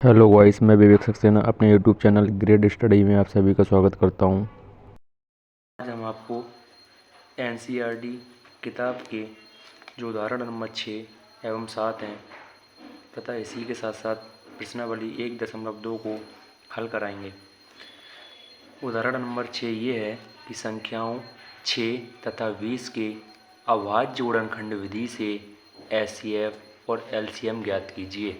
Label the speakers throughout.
Speaker 1: Hello guys, मैं विवेक सक्सेना अपने YouTube channel grade study में आप सभी का स्वागत करता हूं। आज हम आपको एनसीईआरटी किताब के जो उदाहरण नंबर 6 एवं 7 हैं तथा इसी के साथ साथ प्रश्नावली 1.2 को हल कराएंगे। उदाहरण नंबर 6 ये है कि संख्याओं 6 तथा 20 के अभाज्य गुणनखंड विधि से एचसीएफ और एलसीएम ज्ञात कीजिए।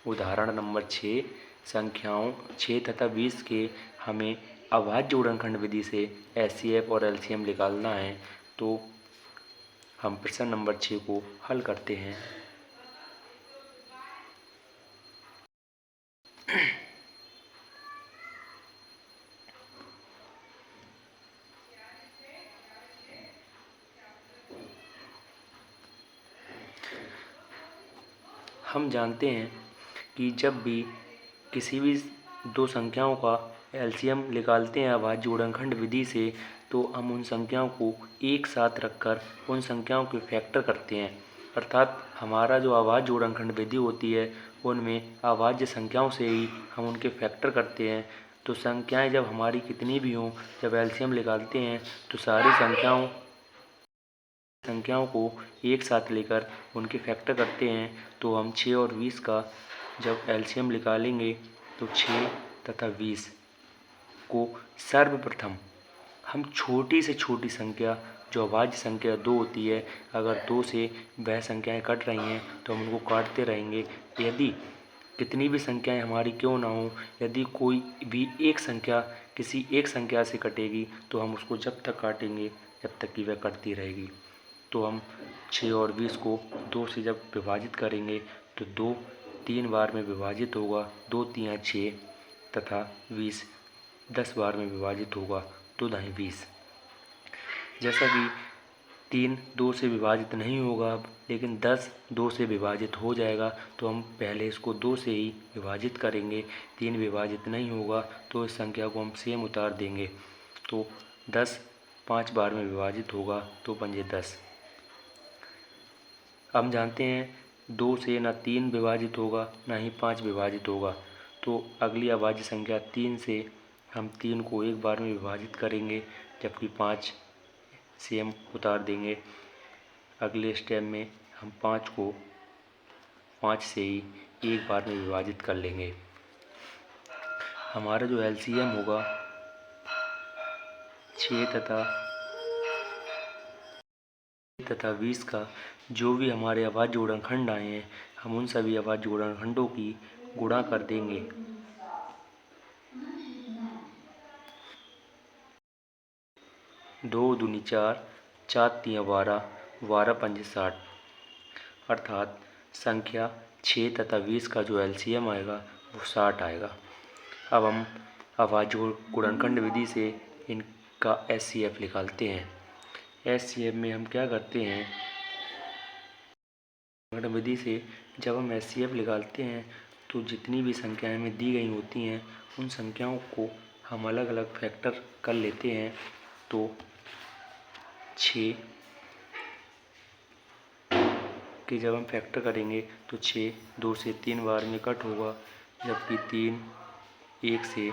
Speaker 1: उदाहरण नंबर 6 संख्याओं 6 तथा 20 के हमें अभाज्य गुणनखंड विधि से एचसीएफ और एलसीएम निकालना है, तो हम प्रश्न नंबर 6 को हल करते हैं। हम जानते हैं कि जब भी किसी भी दो संख्याओं का एलसीएम निकालते हैं अभाज्य गुणनखंड विधि से, तो हम उन संख्याओं को एक साथ रखकर उन संख्याओं के फैक्टर करते हैं। अर्थात हमारा जो अभाज्य गुणनखंड विधि होती है उनमें अभाज्य संख्याओं से ही हम उनके फैक्टर करते हैं। तो संख्याएं जब हमारी कितनी भी हों, जब एलसीएम निकालते हैं तो सारी संख्याओं को एक साथ लेकर उनके फैक्टर करते हैं। तो हम 6 और 20 का जब एलसीएम निकालेंगे तो 6 तथा 20 को सर्वप्रथम हम छोटी से छोटी संख्या जो अभाज्य संख्या 2 होती है, अगर 2 से वह संख्याएं कट रही हैं तो हम उनको काटते रहेंगे। यदि कितनी भी संख्याएं हमारी क्यों ना हो, यदि कोई भी एक संख्या किसी एक संख्या से कटेगी तो हम उसको जब तक काटेंगे जब तक कि वह कटती रहेगी। तो हम 6 और 20 को 2 से जब विभाजित करेंगे तो 2 3 बार में विभाजित होगा, 2 3 6 तथा 20 10 बार में विभाजित होगा, 2 दाएँ 20। जैसा कि 3 2 से विभाजित नहीं होगा अब, लेकिन 10 2 से विभाजित हो जाएगा, तो हम पहले इसको 2 से ही विभाजित करेंगे। 3 विभाजित नहीं होगा तो इस संख्या को हम सेम उतार देंगे। तो 10 5 बार में विभाजित होगा, तो 5 10। हम जानते हैं 2 से ना 3 विभाजित होगा ना ही 5 विभाजित होगा, तो अगली अभाज्य संख्या 3 से हम 3 को एक बार में विभाजित करेंगे, जबकि 5 से हम उतार देंगे। अगले स्टेप में हम 5 को 5 से ही एक बार में विभाजित कर लेंगे। हमारा जो एलसीएम होगा 6 तथा 20 का जो भी हमारे अभाज्य गुणनखंड आए हैं, हम उन सभी अभाज्य गुणनखंडों की गुणा कर देंगे। 2 दूनी 4, 4 तियां 12, 12 पंजे 60। अर्थात संख्या 6 तथा 20 का जो एलसीएम आएगा वो 60 आएगा। अब हम अभाज्य गुणनखंड विधि से इनका एचसीएफ निकालते हैं। एचसीएफ में हम क्या करते हैं, विधि से जब हम एचसीएफ निकालते हैं तो जितनी भी संख्याएं हमें दी गई होती हैं उन संख्याओं को हम अलग अलग फैक्टर कर लेते हैं। तो 6 के जब हम फैक्टर करेंगे तो 6 2 से 3 बार में कट होगा, जबकि 3 1 से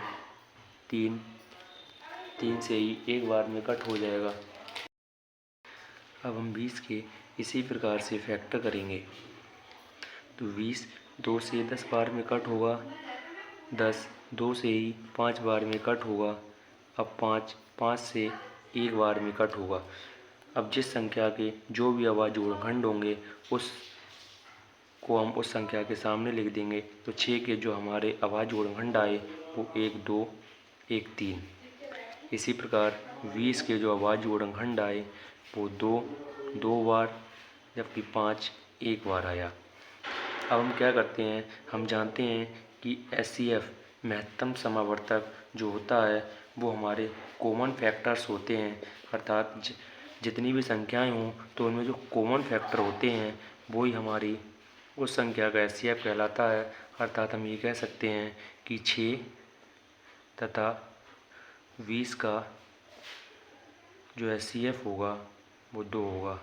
Speaker 1: 3 से ही एक बार में कट हो जाएगा। अब हम 20 के इसी प्रकार से फैक्टर करेंगे तो 20 2 से 10 बार में कट होगा, 10 2 से ही 5 बार में कट होगा। अब 5 से एक बार में कट होगा। अब जिस संख्या के जो भी अभाज्य गुणनखंड होंगे उस को हम उस संख्या के सामने लिख देंगे। तो 6 के जो हमारे अभाज्य गुणनखंड आए वो 1 2 1 3। इसी प्रकार 20 के जो अभाज्य गुणनखंड आए वो 2 बार, जबकि 5 एक बार आया। अब हम क्या करते हैं, हम जानते हैं कि एचसीएफ महत्तम समावर्तक जो होता है वो हमारे कॉमन फैक्टर्स होते हैं। अर्थात जितनी भी संख्याएं हों तो उनमें जो कॉमन फैक्टर होते हैं वही हमारी उस संख्या का एचसीएफ कहलाता है। अर्थात हम ये कह सकते हैं कि 6 तथा 20 का जो एचसीएफ होगा वो 2 होगा।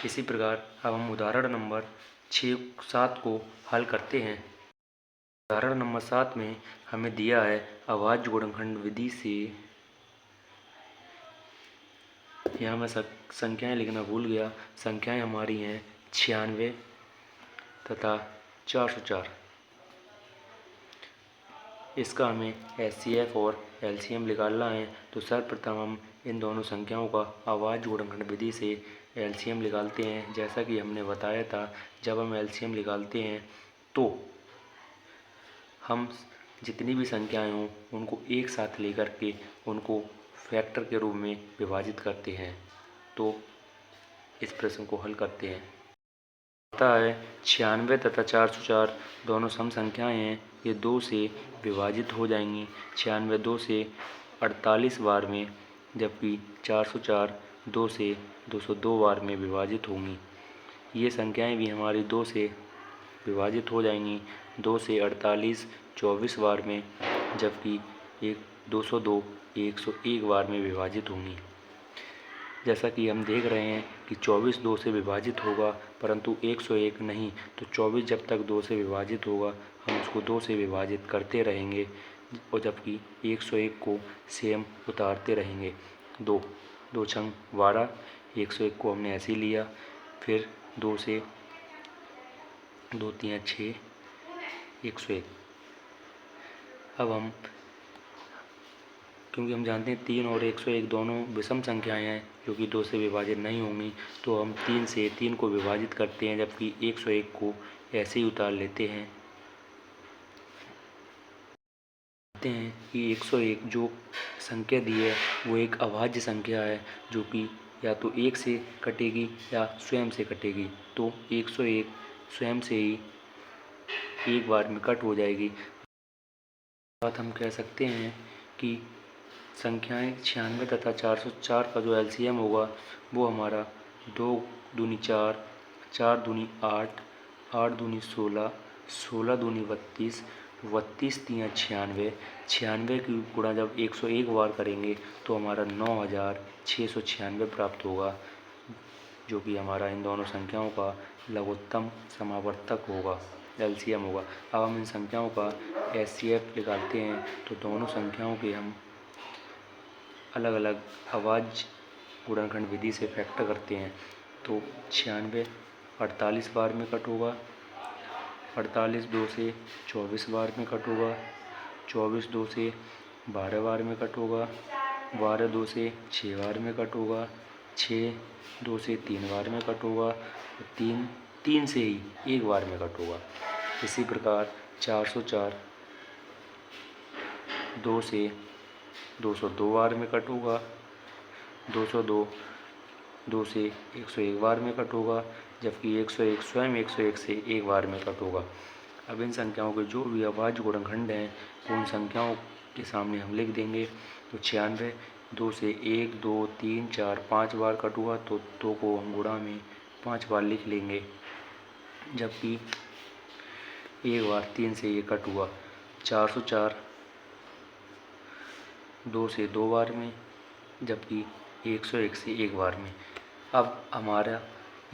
Speaker 1: इसी प्रकार अब हम उदाहरण नंबर 7 को हल करते हैं। उदाहरण नंबर 7 में हमें दिया है अभाज्य गुणनखंड विधि से, यहाँ मैं संख्याएं लिखना भूल गया। संख्याएं हमारी हैं 96 तथा 404। इसका हमें HCF और LCM निकालना है। तो सर्वप्रथम हम इन दोनों संख्याओं का अभाज्य गुणनखंड विधि से LCM निकालते हैं। जैसा कि हमने बताया था, जब हम LCM निकालते हैं तो हम जितनी भी संख्याएं हों उनको एक साथ लेकर के उनको फैक्टर के रूप में विभाजित करते हैं। तो इस प्रश्न को हल करते हैं। पता है 96 तथा 404 दोनों सम संख्याएं हैं, ये 2 से विभाजित हो जाएंगी। 96 2 से 48 बार में, जबकि 404 2 से 202 बार में विभाजित होंगी। ये संख्याएं भी हमारी 2 से विभाजित हो जाएंगी। 2 से 48 24 बार में, जबकि 202 101 बार में विभाजित होंगी। जैसा कि हम देख रहे हैं कि 24 2 से विभाजित होगा, परंतु 101 नहीं। तो 24 जब तक 2 से विभाजित होगा हम उसको 2 से विभाजित करते रहेंगे, और जबकि 101 को सेम उतारते रहेंगे। 2 2 छंग 12, 101 को हमने ऐसे ही लिया। फिर 2 से 2 3 6 101। अब हम, क्योंकि हम जानते हैं 3 और 101 दोनों विषम संख्याएं हैं जो कि 2 से विभाजित नहीं होंगी, तो हम 3 से 3 को विभाजित करते हैं, जबकि 101 को ऐसे ही उतार लेते हैं। जानते हैं कि 101 जो संख्या दी है वो एक अभाज्य संख्या है, जो कि या तो 1 से कटेगी या स्वयं से कटेगी। तो 101 स्वयं से ही एक बार में कट हो जाएगी। बात हम कह सकते हैं कि संख्याएं 96 तथा 404 का जो LCM होगा वो हमारा 2 दूनी 4, 4 दूनी 8, 8 दूनी 16, 16 दूनी 32, 32 तियाँ 96, 96 की गुणा जब 101 बार करेंगे तो हमारा 9696 प्राप्त होगा, जो कि हमारा इन दोनों संख्याओं का लघुत्तम समावर्तक होगा, LCM होगा। अब हम इन संख्याओं का HCF निकालते हैं। तो दोनों संख्याओं के हम अलग अलग अभाज्य गुणनखंड विधि से फैक्टर करते हैं। तो 96 48 बार में कट होगा, 48 2 से 24 बार में कट होगा, 24 2 से 12 बार में कट होगा, 12 2 से 6 बार में कट होगा, 6 2 से 3 बार में कट होगा, 3 से ही 1 बार में कट होगा। इसी प्रकार 404 2 से 202 बार में कट होगा, 202 2 से 101 बार में कट होगा, जबकि 101 स्वयं 101 से 1 बार में कट होगा। अब इन संख्याओं के जो भी अभाज्य गुणनखंड हैं उन संख्याओं के सामने हम लिख देंगे। तो 96 2 से 1 2 3 4 5 बार कट हुआ, तो 2 को हम गुणा में 5 बार लिख लेंगे, जबकि 1 बार 3 से ये कट हुआ। 404 2 से 2 बार में, जबकि 101 से 1 बार में। अब हमारा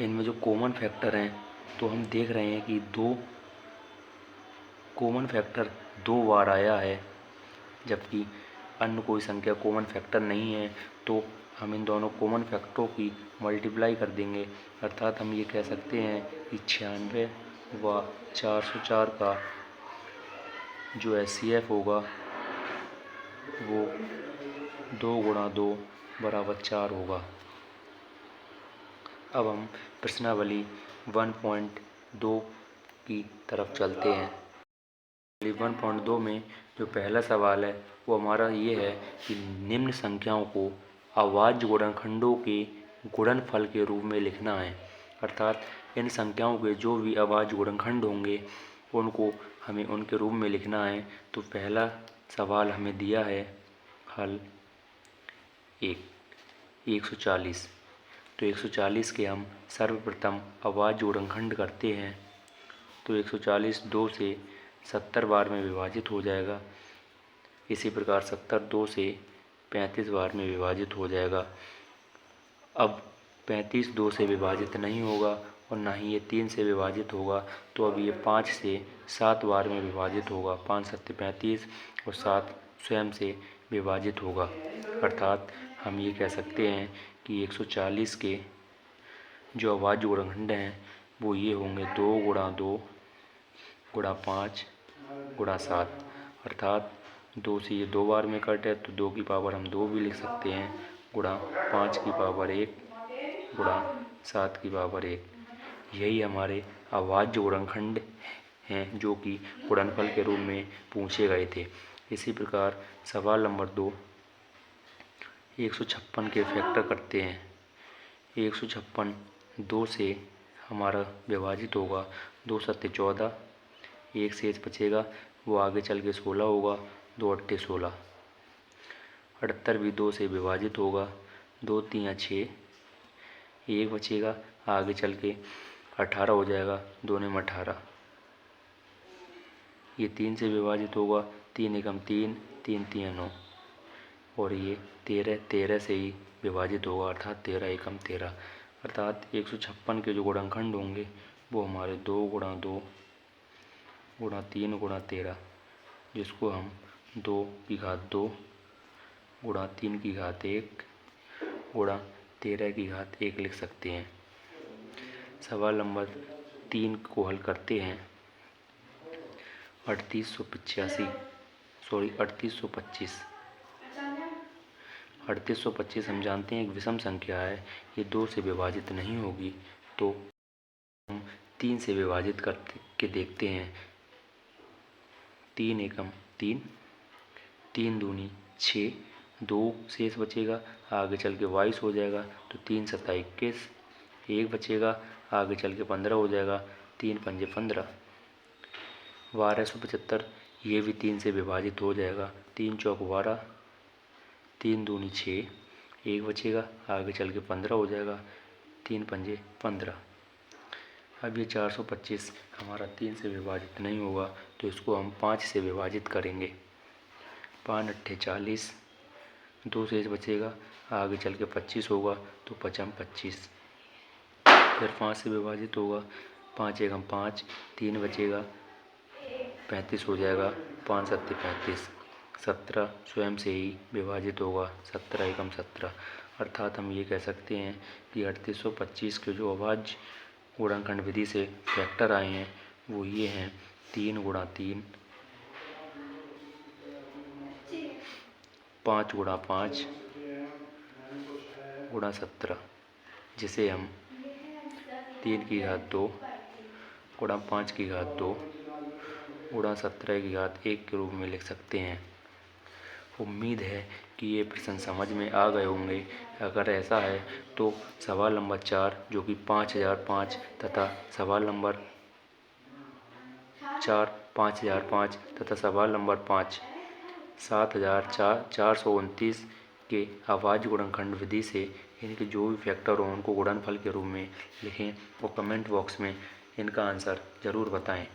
Speaker 1: इनमें जो कॉमन फैक्टर हैं, तो हम देख रहे हैं कि 2 कॉमन फैक्टर 2 बार आया है, जबकि अन्य कोई संख्या कॉमन फैक्टर नहीं है। तो हम इन दोनों कॉमन फैक्टरों की मल्टीप्लाई कर देंगे, अर्थात हम ये कह सकते हैं कि 96 व 404 का जो HCF होगा वो 2 गुणा 2 बराबर 4 होगा। अब हम प्रश्नावली 1.2 की तरफ चलते हैं। 1.2 में जो पहला सवाल है वो हमारा ये है कि निम्न संख्याओं को अभाज्य गुणनखंडों के गुणनफल के रूप में लिखना है, अर्थात इन संख्याओं के जो भी अभाज्य गुणनखंड होंगे उनको हमें उनके रूप में लिखना है। तो पहला सवाल हमें दिया है हल 140। तो 140 के हम सर्वप्रथम अभाज्य गुणनखंड करते हैं। तो 140 2 से 70 बार में विभाजित हो जाएगा। इसी प्रकार 70 2 से 35 बार में विभाजित हो जाएगा। अब 35 2 से विभाजित नहीं होगा और ना ही ये 3 से विभाजित होगा। तो अब ये 5 से 7 बार में विभाजित होगा। 5 सत्ते 35 और 7 स्वयं से विभाजित होगा। अर्थात हम ये कह सकते हैं कि 140 के जो अभाज्य गुणनखंड हैं वो ये होंगे 2 गुणा 2 गुणा 5 गुणा 7। अर्थात 2 से ये 2 बार में कट है तो 2 की पावर हम 2 भी लिख सकते हैं, गुणा 5 की पावर 1 गुणा 7 की पावर 1। यही हमारे अभाज्य गुणनखंड हैं जो कि गुणनफल के रूप में पूछे गए थे। इसी प्रकार सवाल नंबर 2 156 के फैक्टर करते हैं। 156 2 से हमारा विभाजित होगा। 2 सत्ते 14, 1 शेष बचेगा, वो आगे चल के 16 होगा। 2 अट्ठे 16। 78 भी 2 से विभाजित होगा। 2 तियां 6, 1 बचेगा, आगे चल के 18 हो जाएगा। 2 ने 18। ये 3 से विभाजित होगा। 3 एकम 3, 3 तियां 9 और ये 13 से ही विभाजित होगा, अर्थात 13 एकम 13। अर्थात 156 के जो गुणनखंड होंगे वो हमारे 2 गुणा 2 गुणा 3 गुणा 13, जिसको हम 2 की घात 2 गुणा 3 की घात 1 गुणा 13 की घात 1 लिख सकते हैं। सवाल नंबर 3 को हल करते हैं। 3825 3825 हम जानते हैं एक विषम संख्या है, ये 2 से विभाजित नहीं होगी। तो हम 3 से विभाजित करके देखते हैं। 3 एकम 3, 3 दूनी 6, 2 शेष बचेगा, आगे चल के 22 हो जाएगा। तो 3 सत्ता 21, 1 बचेगा, आगे चल के 15 हो जाएगा। 3 पंजे 15। 1275 ये भी 3 से विभाजित हो जाएगा। 3 चौक 12, 3 दूनी 6, 1 बचेगा, आगे चल के 15 हो जाएगा। 3 पंजे 15। अब ये 425 हमारा 3 से विभाजित नहीं होगा, तो इसको हम 5 से विभाजित करेंगे। 5 अट्ठे 40, 2 शेष बचेगा, आगे चल के 25 होगा। तो 5 25। फिर 5 से विभाजित होगा। 5 एकम 5, 3 बचेगा, 35 हो जाएगा। 5 सत्ते 35। 17 स्वयं से ही विभाजित होगा। 17 एकम 17। अर्थात हम ये कह सकते हैं कि 3825 के जो अभाज्य गुणनखंड विधि से फैक्टर आए हैं वो ये हैं 3 गुणा 3, 5 गुणा 5 गुणा 17, जिसे हम 3 की घात 2 गुणा 5 की घात 2 गुणा 17 की घात 1 के रूप में लिख सकते हैं। उम्मीद है कि ये प्रश्न समझ में आ गए होंगे। अगर ऐसा है तो सवाल नंबर 4 जो कि 5005 तथा सवाल नंबर 4 5005 तथा सवाल नंबर 5 7429 के अभाज्य गुणनखंड विधि से इनके जो भी फैक्टर हों उनको गुणनफल के रूप में लिखें और कमेंट बॉक्स में इनका आंसर ज़रूर बताएं।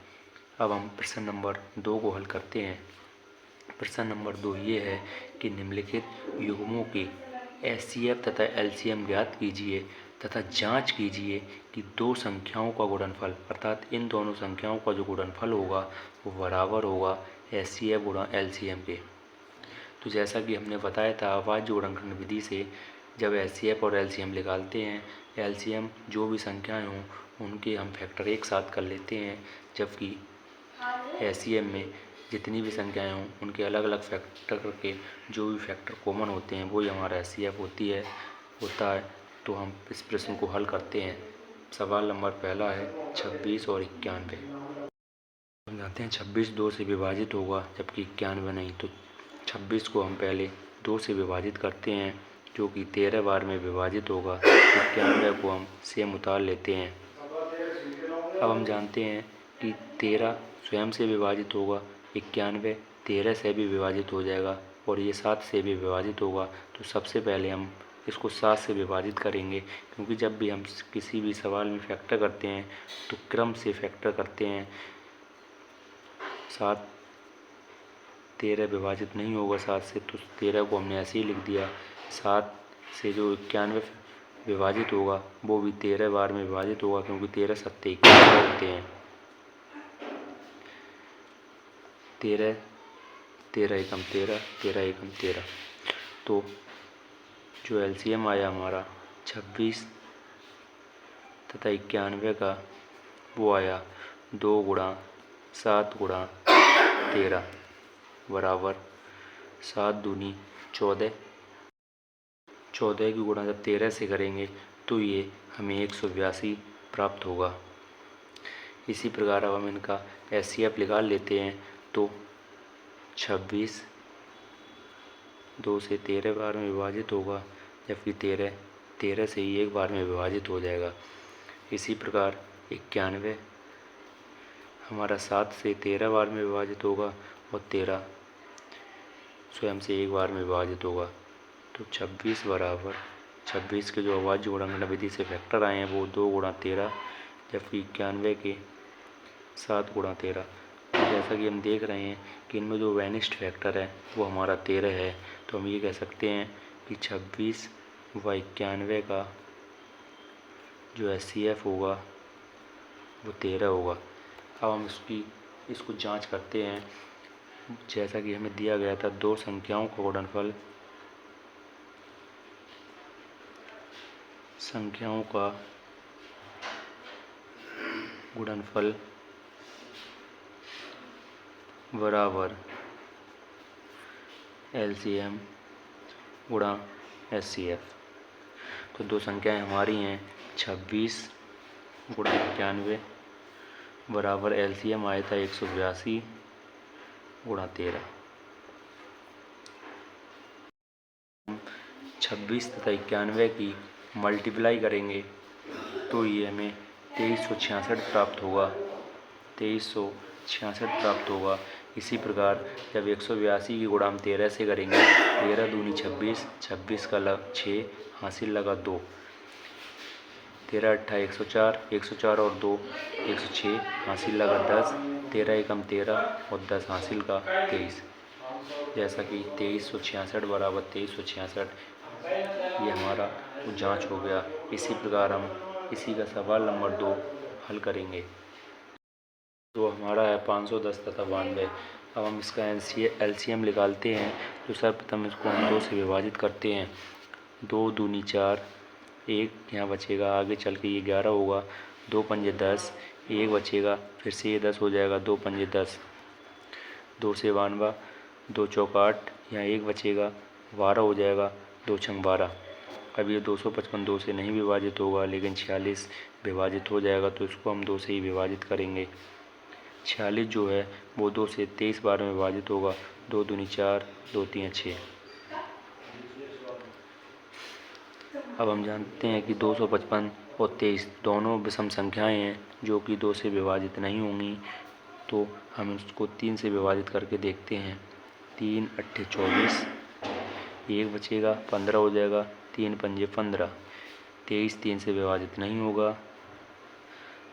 Speaker 1: अब हम प्रश्न नंबर 2 को हल करते हैं। प्रश्न नंबर 2 ये है कि निम्नलिखित युग्मों के HCF तथा LCM ज्ञात कीजिए तथा जांच कीजिए कि दो संख्याओं का गुणनफल अर्थात इन दोनों संख्याओं का जो गुणनफल होगा वो बराबर होगा HCF गुणा LCM के। तो जैसा कि हमने बताया था अभाज्य गुणनखंड विधि से जब HCF और LCM निकालते हैं, LCM जो भी संख्याएं हों उनके हम फैक्टर एक साथ कर लेते हैं, जबकि HCM में जितनी भी संख्याएं हों उनके अलग अलग फैक्टर करके जो भी फैक्टर कॉमन होते हैं वही हमारा HCF होता है। तो हम इस प्रश्न को हल करते हैं। सवाल नंबर पहला है 26 और 91। हम जानते हैं 26 2 से विभाजित होगा जबकि 91 नहीं। तो 26 को हम पहले 2 से विभाजित करते हैं जो कि 13 बार में विभाजित होगा। 91 को हम सेम उतार लेते हैं। अब हम जानते हैं कि 13 स्वयं से विभाजित होगा, 91 13 से भी विभाजित हो जाएगा और ये 7 से भी विभाजित होगा। तो सबसे पहले हम इसको 7 से विभाजित करेंगे, क्योंकि जब भी हम किसी भी सवाल में फैक्टर करते हैं तो क्रम से फैक्टर करते हैं। 7 13 विभाजित नहीं होगा 7 से, तो 13 को हमने ऐसे ही लिख दिया। 7 से जो 91 विभाजित होगा वो भी 13 बार में विभाजित होगा, क्योंकि 13 सत्ते 71 होते हैं। 13 13 एकम 13, 13 एकम 13। तो जो एलसीएम आया हमारा 26 तथा 91 का, वो आया 2 गुणा 7 गुणा 13 बराबर 7 दूनी 14। 14 की गुणा जब 13 से करेंगे तो ये हमें 182 प्राप्त होगा। इसी प्रकार अब हम इनका एचसीएफ निकाल लेते हैं। तो 26 2 से 13 बार में विभाजित होगा, जबकि 13 से ही एक बार में विभाजित हो जाएगा। इसी प्रकार 91 हमारा 7 से 13 बार में विभाजित होगा और 13 स्वयं से एक बार में विभाजित होगा। तो 26 बराबर 26 के जो अभाज्य गुणांक विधि से फैक्टर आए हैं वो 2 गुणा 13, जबकि 91 के 7 गुणा 13। जैसा कि हम देख रहे हैं कि इनमें जो वैनिस्ट फैक्टर है वो हमारा 13 है। तो हम ये कह सकते हैं कि 26 व 91 का जो एचसीएफ होगा वो 13 होगा। अब हम इसको जांच करते हैं। जैसा कि हमें दिया गया था, दो संख्याओं का गुणनफल बराबर एलसीएम गुणा एचसीएफ। तो दो संख्याएं हमारी हैं 26 गुणा 91 बराबर एलसीएम आया था 182 गुणा 13। 26 तथा 91 की मल्टीप्लाई करेंगे तो ये हमें 2366 प्राप्त होगा। 2366 प्राप्त होगा। इसी प्रकार जब 182 की गुणा हम 13 से करेंगे, 13 दूनी 26, 26 का लग 6 हासिल लगा 2, 13 अट्ठा 104, 104 और 2 106 हासिल लगा 10, 13 एकम 13 और 10 हासिल का 23। जैसा कि 2366 बराबर 2366 ये हमारा जांच हो गया। इसी प्रकार हम इसी का सवाल नंबर 2 हल करेंगे। तो हमारा है 510 तथा 92। अब हम इसका एलसीएम निकालते हैं। तो सर्वप्रथम इसको हम 2 से विभाजित करते हैं। 2 दूनी 4, 1 यहाँ बचेगा, आगे चल के ये 11 होगा। 2 पंजे 10, 1 बचेगा, फिर से ये 10 हो जाएगा। 2 पंजे 10, 2 से 92, 2 चौक 8, यहाँ 1 बचेगा, 12 हो जाएगा। 2 छंग 12। अब ये 255 2 से नहीं विभाजित होगा, लेकिन 46 विभाजित हो जाएगा। तो इसको हम 2 से ही विभाजित करेंगे। 46 जो है वो 2 से 23 बार में विभाजित होगा। 2 दूनी 4, 2 तीन 6। अब हम जानते हैं कि 255 और 23 दोनों विषम संख्याएं हैं जो कि 2 से विभाजित नहीं होंगी। तो हम इसको 3 से विभाजित करके देखते हैं। 3 अट्ठे 24, 1 बचेगा, 15 हो जाएगा। 3 पंजे 15, 23 3 से विभाजित नहीं होगा।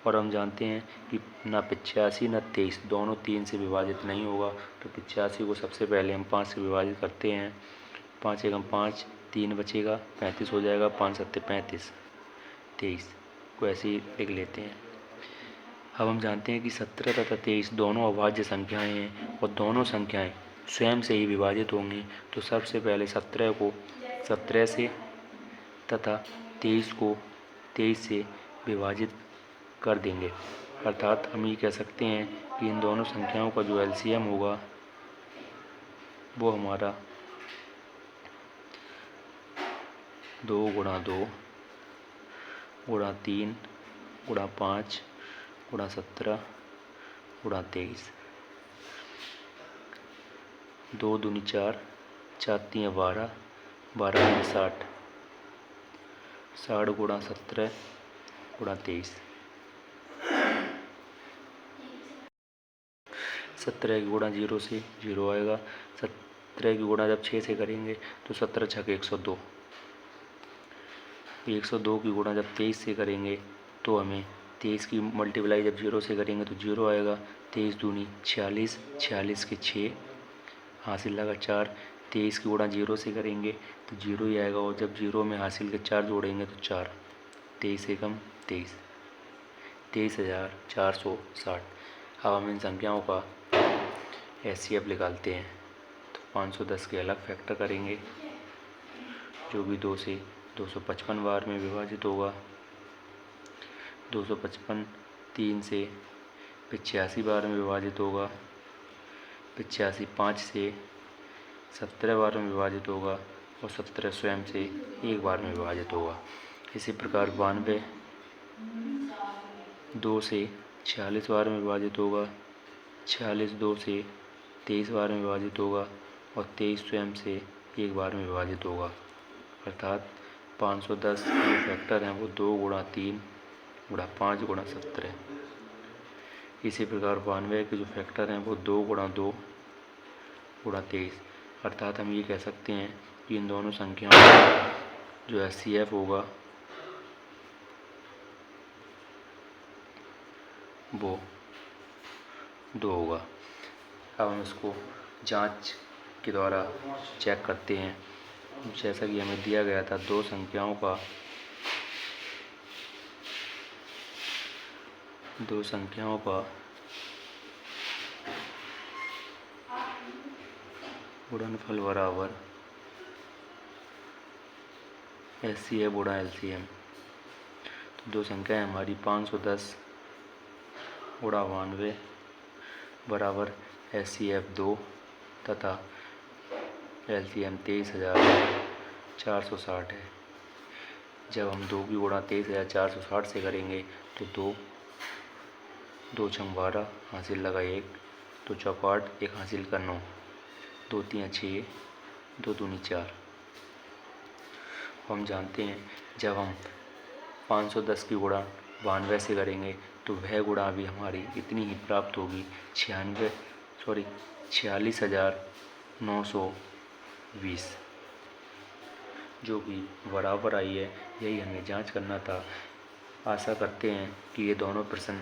Speaker 1: और हम जानते हैं कि ना 85 ना 23 दोनों 3 से विभाजित नहीं होगा। तो 85 को सबसे पहले हम 5 से विभाजित करते हैं। 5 एकम 5, 3 बचेगा, 35 हो जाएगा। 5 सत्ते 35, 23 को ऐसे ही लिख लेते हैं। अब हम जानते हैं कि 17 तथा 23 दोनों अभाज्य संख्याएं हैं और दोनों संख्याएं स्वयं से ही विभाजित होंगी। तो सबसे पहले 17 को 17 से तथा 23 को 23 से विभाजित कर देंगे। अर्थात हम ये कह सकते हैं कि इन दोनों संख्याओं का जो एलसीएम होगा वो हमारा 2 गुणा 2 गुणा 3 गुणा 5 गुणा 17 गुणा 23। 2 दूनी 4, 4 तीन 12, 12 में 60, 60 गुणा 17 गुणा 23। 17 की गुणा 0 से 0 आएगा। 17 की गुणा जब 6 से करेंगे तो 17 छक 102। 102 की गुणा जब 23 से करेंगे तो हमें 23 की मल्टीप्लाई जब 0 से करेंगे तो 0 आएगा। 23 दूनी 46, 46 के 6 हासिल लगा 4, 23 की गुणा 0 से करेंगे तो 0 ही आएगा, और जब 0 में हासिल के 4 जोड़ेंगे तो 4, 23 एकम 23, 23,460। अब हम इन संख्याओं का HCF निकालते हैं। तो 510 के अलग फैक्टर करेंगे, जो भी 2 से 255 बार में विभाजित होगा। 255 3 से 85 बार में विभाजित होगा। 85 5 से 17 बार में विभाजित होगा, और 17 स्वयं से 1 बार में विभाजित होगा। इसी प्रकार 92 2 से 46 बार में विभाजित होगा। 46 2 से 23 बार में विभाजित होगा, और 23 स्वयं से 1 बार में विभाजित होगा। अर्थात 510 जो फैक्टर हैं वो 2 गुणा 3 गुणा 5 गुणा 17। इसी प्रकार 92 के जो फैक्टर हैं वो 2 गुणा 2 गुणा 23। अर्थात हम ये कह सकते हैं कि इन दोनों संख्याओं का जो HCF होगा वो 2 होगा। अब हम इसको जांच के द्वारा चेक करते हैं। जैसा कि हमें दिया गया था, दो संख्याओं का गुणनफल बराबर HCF गुणा LCM। तो दो संख्याएं हमारी 510 गुणा 92 बराबर HCF 2 तथा LCM 23,460 है। जब हम 2 की गुणा 23,460 से करेंगे तो 2 छंग 12 हासिल लगा 1, तो चौपाट 1 हासिल का 9, 2 3 6, 2 दूनी 4। हम जानते हैं जब हम 510 की गुणा 92 से करेंगे तो वह गुणा भी हमारी इतनी ही प्राप्त होगी, 46,920, जो कि बराबर आई है। यही हमें जांच करना था। आशा करते हैं कि ये दोनों प्रश्न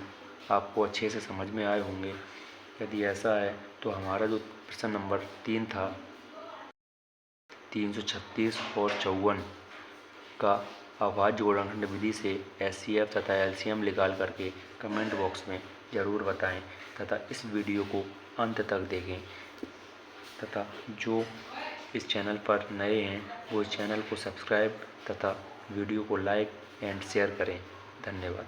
Speaker 1: आपको अच्छे से समझ में आए होंगे। यदि ऐसा है तो हमारा जो प्रश्न नंबर 3 था, 336 और 54 का अभाज्य गुणनखंड विधि से HCF तथा LCM निकाल करके कमेंट बॉक्स में ज़रूर बताएं तथा इस वीडियो को अंत तक देखें, तथा जो इस चैनल पर नए हैं वो इस चैनल को सब्सक्राइब तथा वीडियो को लाइक एंड शेयर करें। धन्यवाद।